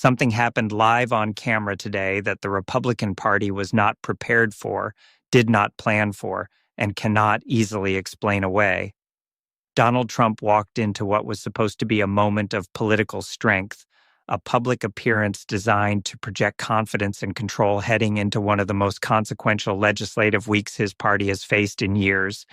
Something happened live on camera today that the Republican Party was not prepared for, did not plan for, and cannot easily explain away. Donald Trump walked into what was supposed to be a moment of political strength, a public appearance designed to project confidence and control heading into one of the most consequential legislative weeks his party has faced in years,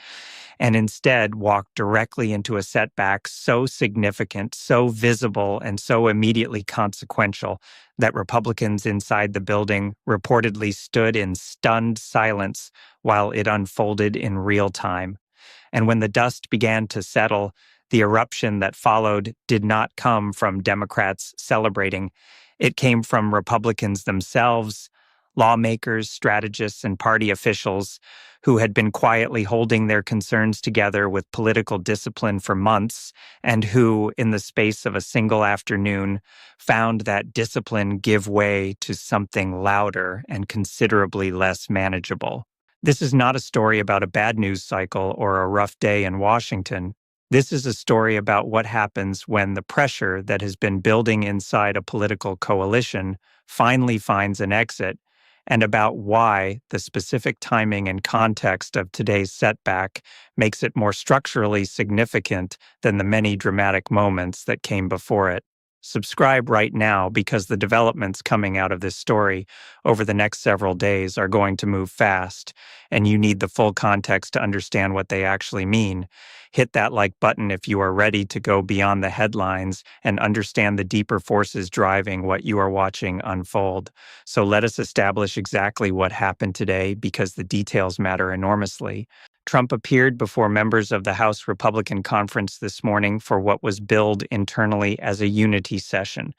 and instead walked directly into a setback so significant, so visible, and so immediately consequential that Republicans inside the building reportedly stood in stunned silence while it unfolded in real time. And when the dust began to settle, the eruption that followed did not come from Democrats celebrating. It came from Republicans themselves, lawmakers, strategists, and party officials who had been quietly holding their concerns together with political discipline for months, and who, in the space of a single afternoon, found that discipline give way to something louder and considerably less manageable. This is not a story about a bad news cycle or a rough day in Washington. This is a story about what happens when the pressure that has been building inside a political coalition finally finds an exit, and about why the specific timing and context of today's setback makes it more structurally significant than the many dramatic moments that came before it. Subscribe right now because the developments coming out of this story over the next several days are going to move fast, and you need the full context to understand what they actually mean. Hit that like button if you are ready to go beyond the headlines and understand the deeper forces driving what you are watching unfold. So let us establish exactly what happened today because the details matter enormously. Trump appeared before members of the House Republican Conference this morning for what was billed internally as a unity session,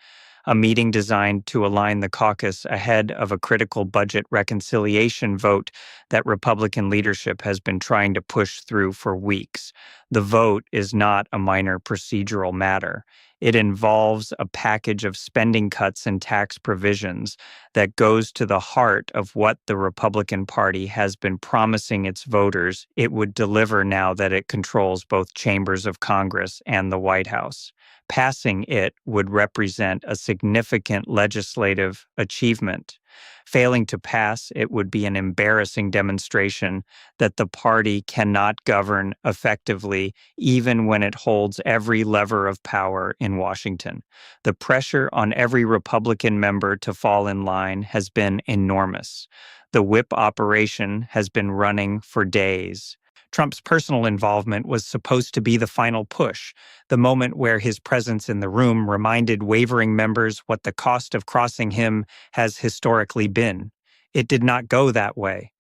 a meeting designed to align the caucus ahead of a critical budget reconciliation vote that Republican leadership has been trying to push through for weeks. The vote is not a minor procedural matter. It involves a package of spending cuts and tax provisions that goes to the heart of what the Republican Party has been promising its voters it would deliver now that it controls both chambers of Congress and the White House. Passing it would represent a significant legislative achievement. Failing to pass, it would be an embarrassing demonstration that the party cannot govern effectively even when it holds every lever of power in Washington. The pressure on every Republican member to fall in line has been enormous. The whip operation has been running for days. Trump's personal involvement was supposed to be the final push, the moment where his presence in the room reminded wavering members what the cost of crossing him has historically been. It did not go that way.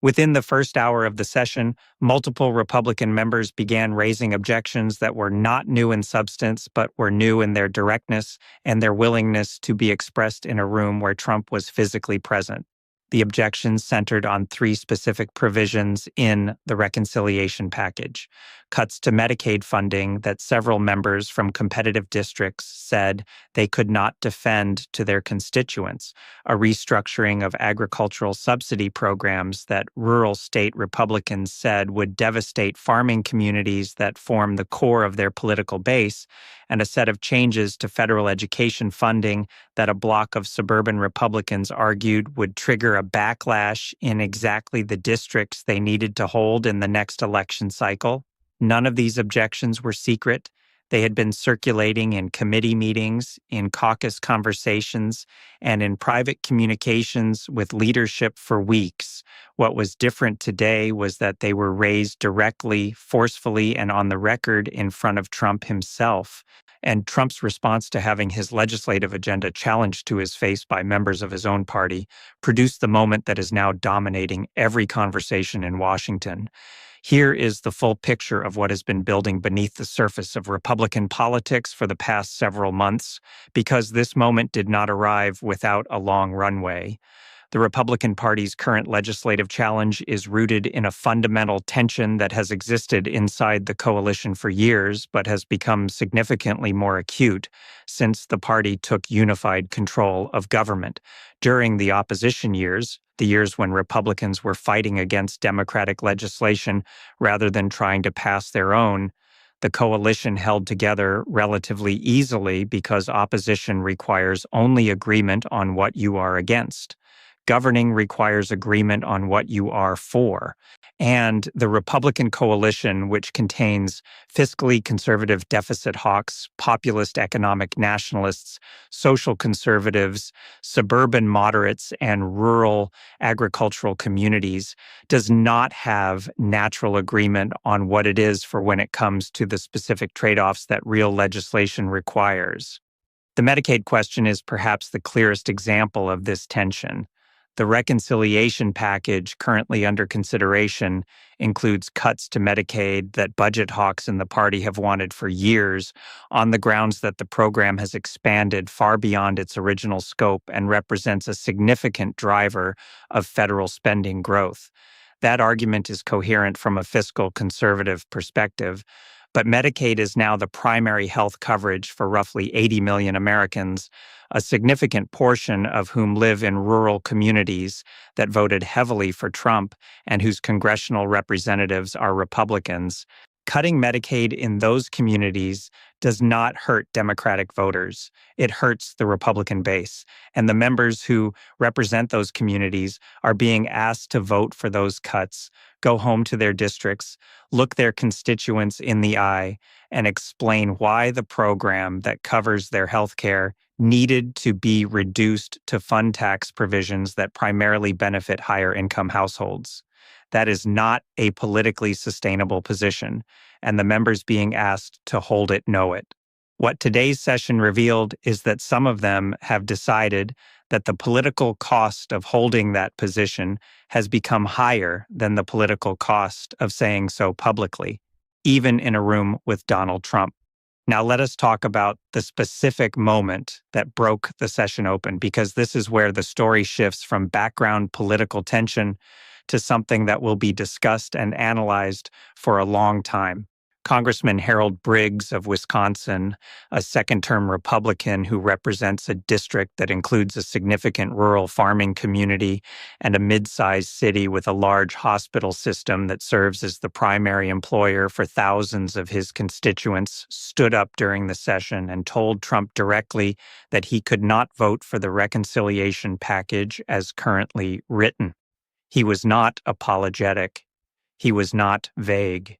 Within the first hour of the session, multiple Republican members began raising objections that were not new in substance, but were new in their directness and their willingness to be expressed in a room where Trump was physically present. The objections centered on three specific provisions in the reconciliation package: cuts to Medicaid funding that several members from competitive districts said they could not defend to their constituents, a restructuring of agricultural subsidy programs that rural state Republicans said would devastate farming communities that form the core of their political base, and a set of changes to federal education funding that a bloc of suburban Republicans argued would trigger a backlash in exactly the districts they needed to hold in the next election cycle. None of these objections were secret. They had been circulating in committee meetings, in caucus conversations, and in private communications with leadership for weeks. What was different today was that they were raised directly, forcefully, and on the record in front of Trump himself. And Trump's response to having his legislative agenda challenged to his face by members of his own party produced the moment that is now dominating every conversation in Washington. Here is the full picture of what has been building beneath the surface of Republican politics for the past several months, because this moment did not arrive without a long runway. The Republican Party's current legislative challenge is rooted in a fundamental tension that has existed inside the coalition for years, but has become significantly more acute since the party took unified control of government. During the opposition years, the years when Republicans were fighting against Democratic legislation rather than trying to pass their own, The coalition held together relatively easily because opposition requires only agreement on what you are against. Governing requires agreement on what you are for. And the Republican coalition, which contains fiscally conservative deficit hawks, populist economic nationalists, social conservatives, suburban moderates, and rural agricultural communities, does not have natural agreement on what it is for when it comes to the specific trade-offs that real legislation requires. The Medicaid question is perhaps the clearest example of this tension. The reconciliation package currently under consideration includes cuts to Medicaid that budget hawks in the party have wanted for years on the grounds that the program has expanded far beyond its original scope and represents a significant driver of federal spending growth. That argument is coherent from a fiscal conservative perspective, but Medicaid is now the primary health coverage for roughly 80 million Americans, a significant portion of whom live in rural communities that voted heavily for Trump and whose congressional representatives are Republicans. Cutting Medicaid in those communities does not hurt Democratic voters. It hurts the Republican base, and the members who represent those communities are being asked to vote for those cuts, go home to their districts, look their constituents in the eye, and explain why the program that covers their health care needed to be reduced to fund tax provisions that primarily benefit higher-income households. That is not a politically sustainable position, and the members being asked to hold it know it. What today's session revealed is that some of them have decided that the political cost of holding that position has become higher than the political cost of saying so publicly, even in a room with Donald Trump. Now let us talk about the specific moment that broke the session open, because this is where the story shifts from background political tension to something that will be discussed and analyzed for a long time. Congressman Harold Briggs of Wisconsin, a second-term Republican who represents a district that includes a significant rural farming community and a mid-sized city with a large hospital system that serves as the primary employer for thousands of his constituents, stood up during the session and told Trump directly that he could not vote for the reconciliation package as currently written. He was not apologetic. He was not vague.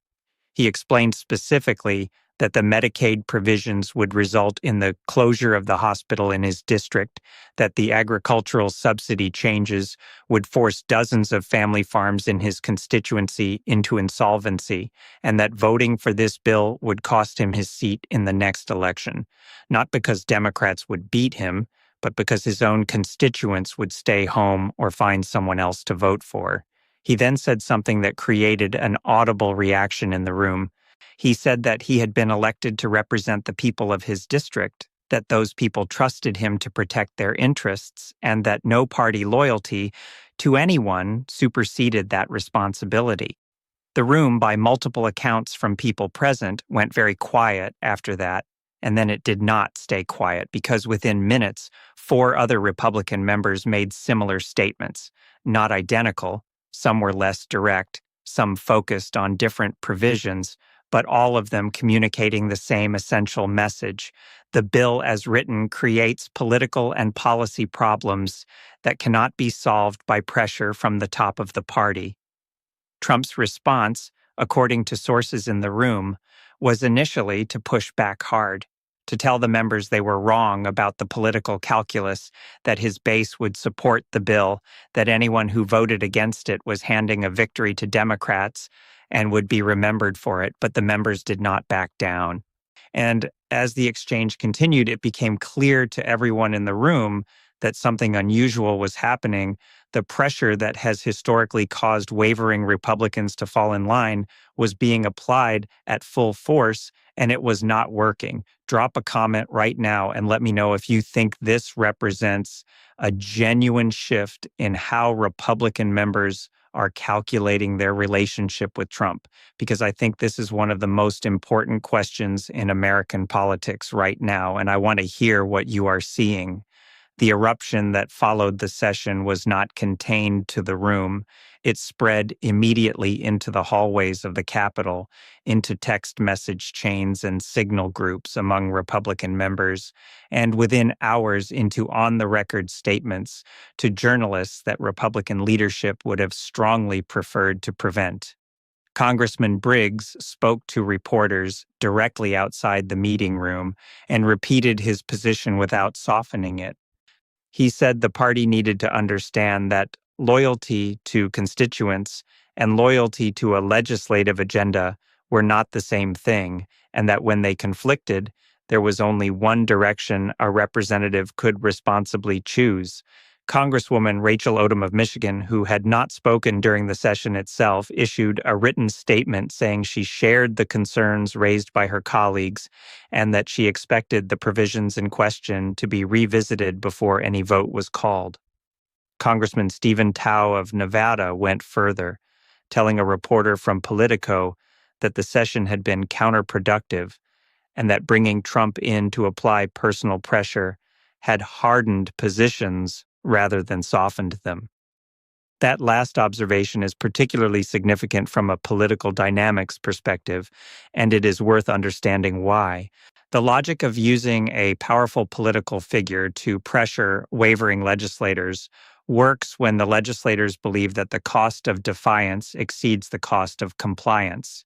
He explained specifically that the Medicaid provisions would result in the closure of the hospital in his district, that the agricultural subsidy changes would force dozens of family farms in his constituency into insolvency, and that voting for this bill would cost him his seat in the next election, not because Democrats would beat him, but because his own constituents would stay home or find someone else to vote for. He then said something that created an audible reaction in the room. He said that he had been elected to represent the people of his district, that those people trusted him to protect their interests, and that no party loyalty to anyone superseded that responsibility. The room, by multiple accounts from people present, went very quiet after that, and then it did not stay quiet because within minutes, 4 other Republican members made similar statements, not identical. Some were less direct, some focused on different provisions, but all of them communicating the same essential message. The bill as written creates political and policy problems that cannot be solved by pressure from the top of the party. Trump's response, according to sources in the room, was initially to push back hard, to tell the members they were wrong about the political calculus, that his base would support the bill, that anyone who voted against it was handing a victory to Democrats and would be remembered for it, but the members did not back down. And as the exchange continued, it became clear to everyone in the room that something unusual was happening. The pressure that has historically caused wavering Republicans to fall in line was being applied at full force, and it was not working. Drop a comment right now and let me know if you think this represents a genuine shift in how Republican members are calculating their relationship with Trump, because I think this is one of the most important questions in American politics right now, and I want to hear what you are seeing. The eruption that followed the session was not contained to the room. It spread immediately into the hallways of the Capitol, into text message chains and signal groups among Republican members, and within hours into on-the-record statements to journalists that Republican leadership would have strongly preferred to prevent. Congressman Briggs spoke to reporters directly outside the meeting room and repeated his position without softening it. He said the party needed to understand that loyalty to constituents and loyalty to a legislative agenda were not the same thing, and that when they conflicted, there was only one direction a representative could responsibly choose. Congresswoman Rachel Odom of Michigan, who had not spoken during the session itself, issued a written statement saying she shared the concerns raised by her colleagues and that she expected the provisions in question to be revisited before any vote was called. Congressman Stephen Tao of Nevada went further, telling a reporter from Politico that the session had been counterproductive and that bringing Trump in to apply personal pressure had hardened positions rather than softened them. That last observation is particularly significant from a political dynamics perspective, and it is worth understanding why. The logic of using a powerful political figure to pressure wavering legislators works when the legislators believe that the cost of defiance exceeds the cost of compliance.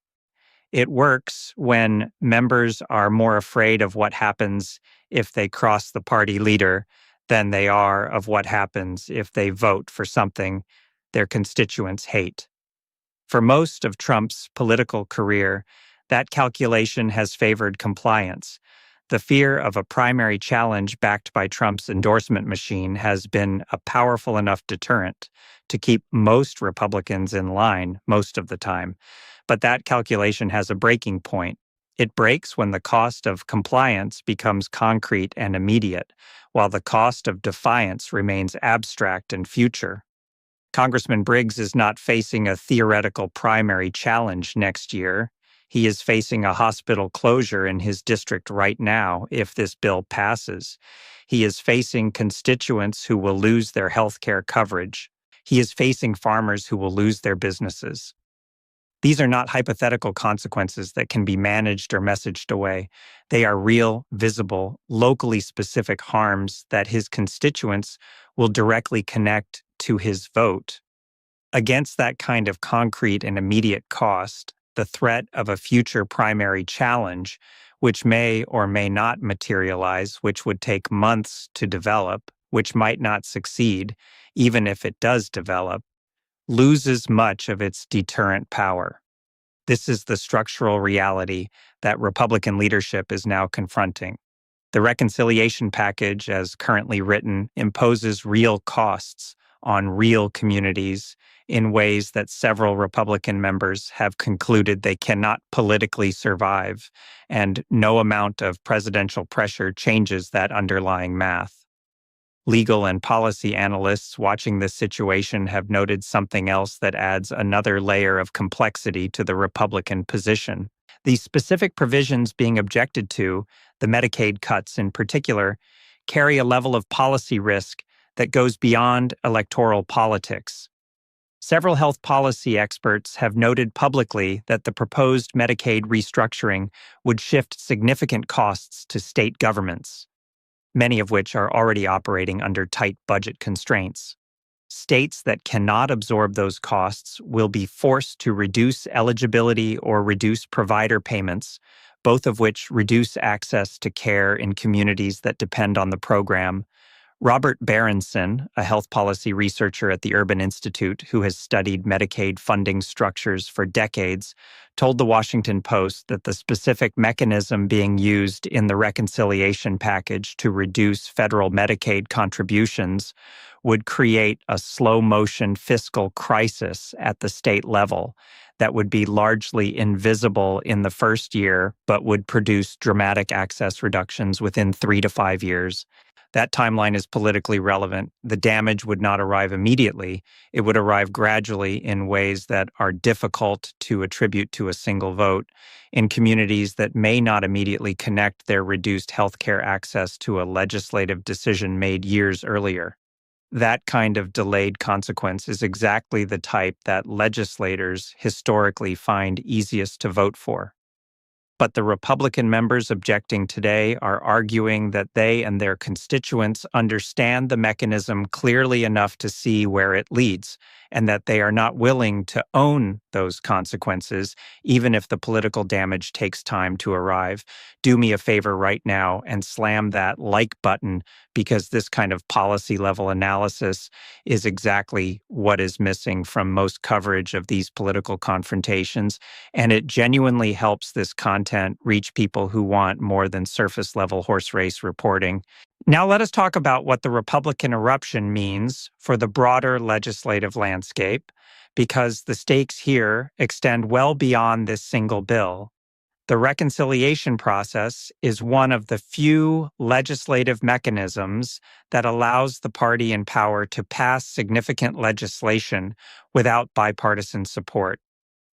It works when members are more afraid of what happens if they cross the party leader than they are of what happens if they vote for something their constituents hate. For most of Trump's political career, that calculation has favored compliance. The fear of a primary challenge backed by Trump's endorsement machine has been a powerful enough deterrent to keep most Republicans in line most of the time. But that calculation has a breaking point. It breaks when the cost of compliance becomes concrete and immediate, while the cost of defiance remains abstract and future. Congressman Briggs is not facing a theoretical primary challenge next year. He is facing a hospital closure in his district right now if this bill passes. He is facing constituents who will lose their health care coverage. He is facing farmers who will lose their businesses. These are not hypothetical consequences that can be managed or messaged away. They are real, visible, locally specific harms that his constituents will directly connect to his vote. Against that kind of concrete and immediate cost, the threat of a future primary challenge, which may or may not materialize, which would take months to develop, which might not succeed, even if it does develop, loses much of its deterrent power. This is the structural reality that Republican leadership is now confronting. The reconciliation package, as currently written, imposes real costs on real communities in ways that several Republican members have concluded they cannot politically survive, and no amount of presidential pressure changes that underlying math. Legal and policy analysts watching this situation have noted something else that adds another layer of complexity to the Republican position. The specific provisions being objected to, the Medicaid cuts in particular, carry a level of policy risk that goes beyond electoral politics. Several health policy experts have noted publicly that the proposed Medicaid restructuring would shift significant costs to state governments, many of which are already operating under tight budget constraints. States that cannot absorb those costs will be forced to reduce eligibility or reduce provider payments, both of which reduce access to care in communities that depend on the program. Robert Berenson, a health policy researcher at the Urban Institute who has studied Medicaid funding structures for decades, told the Washington Post that the specific mechanism being used in the reconciliation package to reduce federal Medicaid contributions would create a slow-motion fiscal crisis at the state level that would be largely invisible in the first year, but would produce dramatic access reductions within 3 to 5 years. That timeline is politically relevant. The damage would not arrive immediately. It would arrive gradually in ways that are difficult to attribute to a single vote in communities that may not immediately connect their reduced healthcare access to a legislative decision made years earlier. That kind of delayed consequence is exactly the type that legislators historically find easiest to vote for. But the Republican members objecting today are arguing that they and their constituents understand the mechanism clearly enough to see where it leads, and that they are not willing to own those consequences, even if the political damage takes time to arrive. Do me a favor right now and slam that like button, because this kind of policy level analysis is exactly what is missing from most coverage of these political confrontations, and it genuinely helps this content reach people who want more than surface level horse race reporting. Now let us talk about what the Republican eruption means for the broader legislative landscape, because the stakes here extend well beyond this single bill. The reconciliation process is one of the few legislative mechanisms that allows the party in power to pass significant legislation without bipartisan support.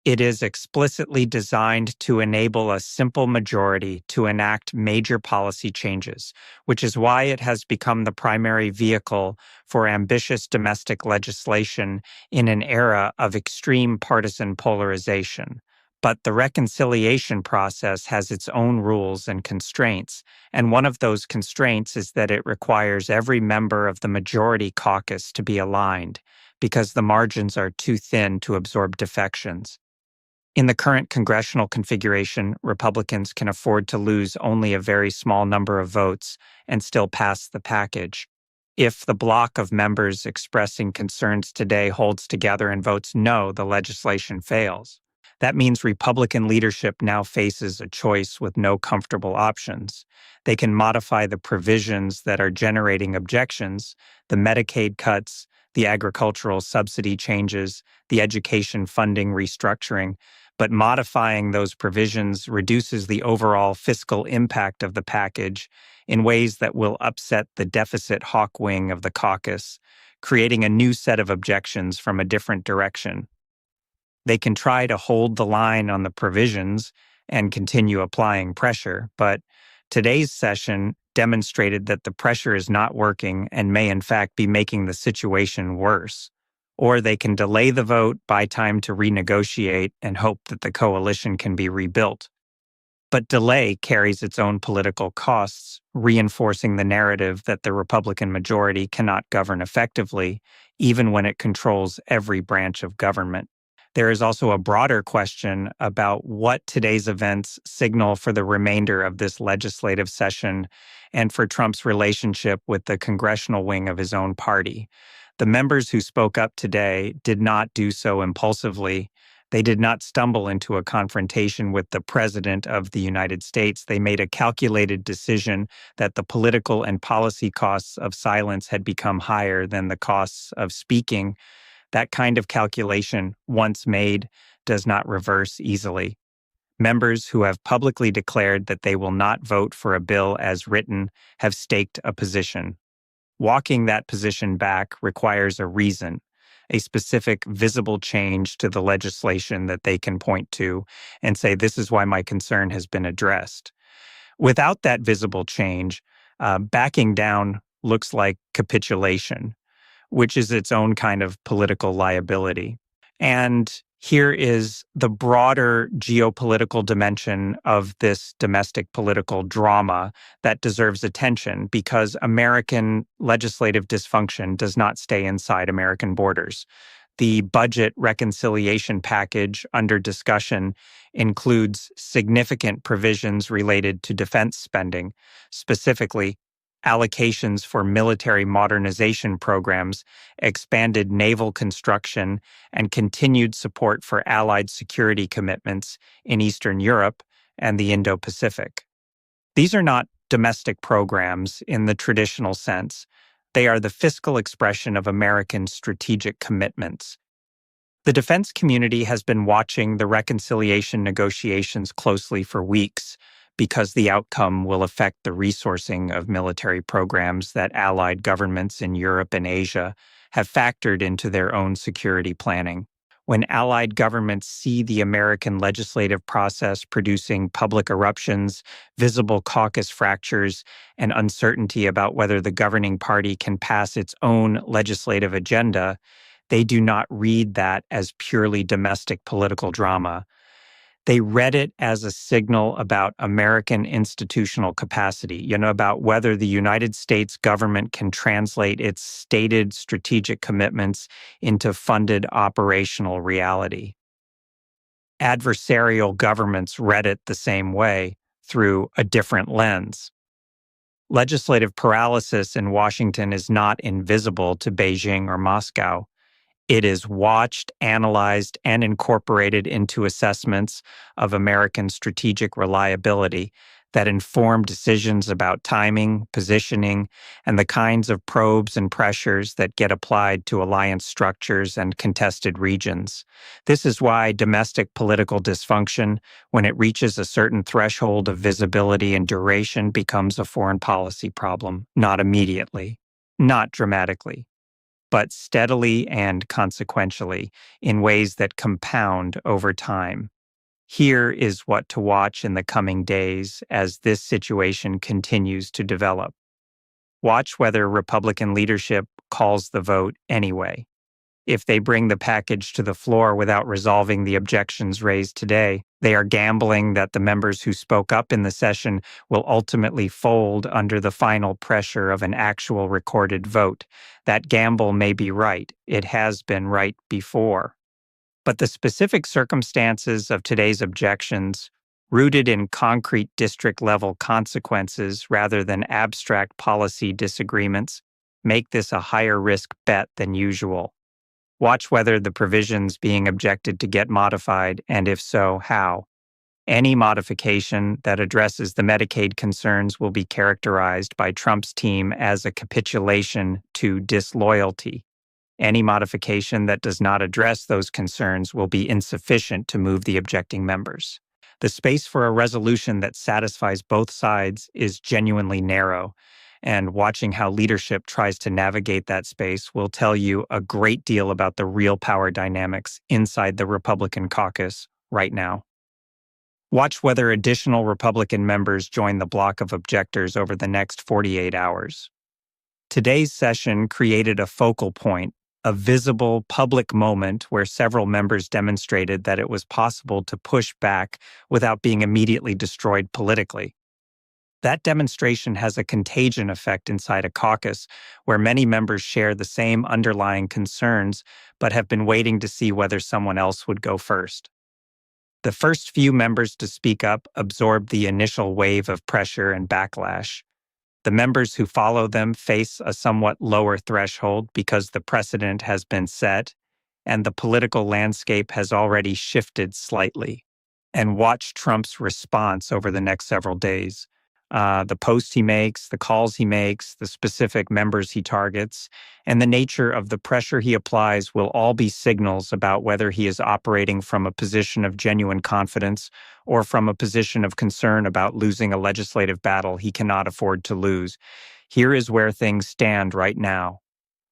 It is explicitly designed to enable a simple majority to enact major policy changes, which is why it has become the primary vehicle for ambitious domestic legislation in an era of extreme partisan polarization. But the reconciliation process has its own rules and constraints, and one of those constraints is that it requires every member of the majority caucus to be aligned, because the margins are too thin to absorb defections. In the current congressional configuration, Republicans can afford to lose only a very small number of votes and still pass the package. If the block of members expressing concerns today holds together and votes no, the legislation fails. That means Republican leadership now faces a choice with no comfortable options. They can modify the provisions that are generating objections, the Medicaid cuts, the agricultural subsidy changes, the education funding restructuring, but modifying those provisions reduces the overall fiscal impact of the package in ways that will upset the deficit hawk wing of the caucus, creating a new set of objections from a different direction. They can try to hold the line on the provisions and continue applying pressure, but today's session demonstrated that the pressure is not working and may in fact be making the situation worse. Or they can delay the vote, buy time to renegotiate, and hope that the coalition can be rebuilt. But delay carries its own political costs, reinforcing the narrative that the Republican majority cannot govern effectively, even when it controls every branch of government. There is also a broader question about what today's events signal for the remainder of this legislative session and for Trump's relationship with the congressional wing of his own party. The members who spoke up today did not do so impulsively. They did not stumble into a confrontation with the President of the United States. They made a calculated decision that the political and policy costs of silence had become higher than the costs of speaking. That kind of calculation, once made, does not reverse easily. Members who have publicly declared that they will not vote for a bill as written have staked a position. Walking that position back requires a reason, a specific visible change to the legislation that they can point to and say, this is why my concern has been addressed. Without that visible change, backing down looks like capitulation, which is its own kind of political liability. And here is the broader geopolitical dimension of this domestic political drama that deserves attention, because American legislative dysfunction does not stay inside American borders. The budget reconciliation package under discussion includes significant provisions related to defense spending, specifically allocations for military modernization programs, expanded naval construction, and continued support for allied security commitments in Eastern Europe and the Indo-Pacific. These are not domestic programs in the traditional sense. They are the fiscal expression of American strategic commitments. The defense community has been watching the reconciliation negotiations closely for weeks. because the outcome will affect the resourcing of military programs that allied governments in Europe and Asia have factored into their own security planning. When allied governments see the American legislative process producing public eruptions, visible caucus fractures, and uncertainty about whether the governing party can pass its own legislative agenda, they do not read that as purely domestic political drama. They read it as a signal about American institutional capacity, about whether the United States government can translate its stated strategic commitments into funded operational reality. Adversarial governments read it the same way, through a different lens. Legislative paralysis in Washington is not invisible to Beijing or Moscow. It is watched, analyzed, and incorporated into assessments of American strategic reliability that inform decisions about timing, positioning, and the kinds of probes and pressures that get applied to alliance structures and contested regions. This is why domestic political dysfunction, when it reaches a certain threshold of visibility and duration, becomes a foreign policy problem, not immediately, not dramatically, but steadily and consequentially in ways that compound over time. Here is what to watch in the coming days as this situation continues to develop. Watch whether Republican leadership calls the vote anyway. If they bring the package to the floor without resolving the objections raised today, they are gambling that the members who spoke up in the session will ultimately fold under the final pressure of an actual recorded vote. That gamble may be right. It has been right before. But the specific circumstances of today's objections, rooted in concrete district-level consequences rather than abstract policy disagreements, make this a higher-risk bet than usual. Watch whether the provisions being objected to get modified, and if so, how. Any modification that addresses the Medicaid concerns will be characterized by Trump's team as a capitulation to disloyalty. Any modification that does not address those concerns will be insufficient to move the objecting members. The space for a resolution that satisfies both sides is genuinely narrow, and watching how leadership tries to navigate that space will tell you a great deal about the real power dynamics inside the Republican caucus right now. Watch whether additional Republican members join the block of objectors over the next 48 hours. Today's session created a focal point, a visible public moment where several members demonstrated that it was possible to push back without being immediately destroyed politically. That demonstration has a contagion effect inside a caucus where many members share the same underlying concerns but have been waiting to see whether someone else would go first. The first few members to speak up absorbed the initial wave of pressure and backlash. The members who follow them face a somewhat lower threshold because the precedent has been set and the political landscape has already shifted slightly. And watch Trump's response over the next several days. The posts he makes, the calls he makes, the specific members he targets, and the nature of the pressure he applies will all be signals about whether he is operating from a position of genuine confidence or from a position of concern about losing a legislative battle he cannot afford to lose. Here is where things stand right now.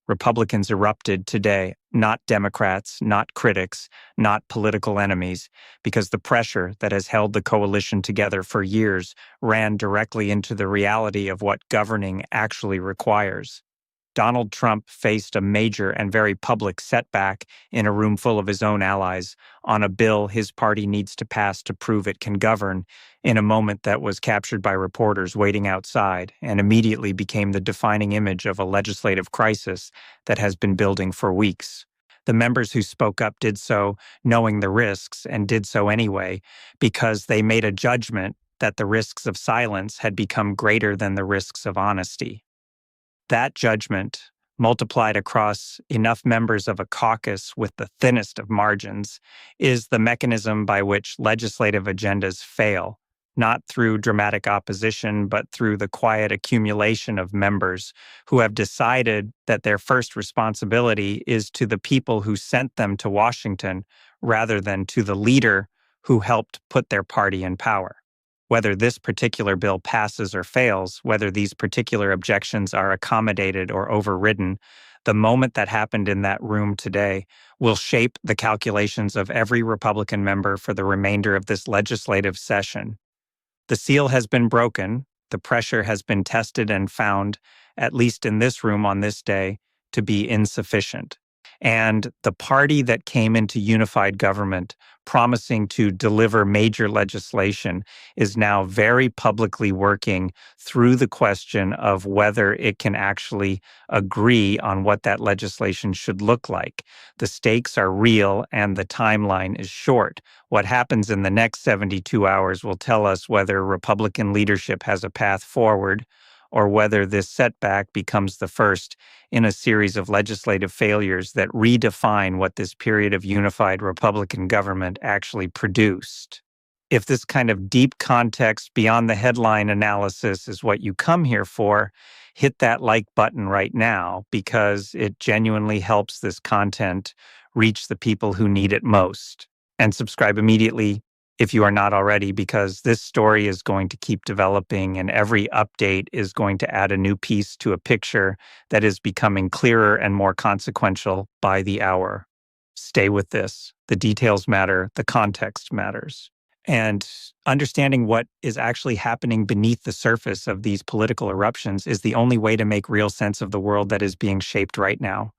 Republicans erupted today, not Democrats, not critics, not political enemies, because the pressure that has held the coalition together for years ran directly into the reality of what governing actually requires. Donald Trump faced a major and very public setback in a room full of his own allies on a bill his party needs to pass to prove it can govern, in a moment that was captured by reporters waiting outside and immediately became the defining image of a legislative crisis that has been building for weeks. The members who spoke up did so knowing the risks and did so anyway because they made a judgment that the risks of silence had become greater than the risks of honesty. That judgment, multiplied across enough members of a caucus with the thinnest of margins, is the mechanism by which legislative agendas fail, not through dramatic opposition, but through the quiet accumulation of members who have decided that their first responsibility is to the people who sent them to Washington rather than to the leader who helped put their party in power. Whether this particular bill passes or fails, whether these particular objections are accommodated or overridden, the moment that happened in that room today will shape the calculations of every Republican member for the remainder of this legislative session. The seal has been broken, the pressure has been tested and found, at least in this room on this day, to be insufficient. And the party that came into unified government promising to deliver major legislation is now very publicly working through the question of whether it can actually agree on what that legislation should look like. The stakes are real and the timeline is short. What happens in the next 72 hours will tell us whether Republican leadership has a path forward or whether this setback becomes the first in a series of legislative failures that redefine what this period of unified Republican government actually produced. If this kind of deep context beyond the headline analysis is what you come here for, hit that like button right now because it genuinely helps this content reach the people who need it most. And subscribe immediately if you are not already, because this story is going to keep developing and every update is going to add a new piece to a picture that is becoming clearer and more consequential by the hour. Stay with this. The details matter. The context matters. And understanding what is actually happening beneath the surface of these political eruptions is the only way to make real sense of the world that is being shaped right now.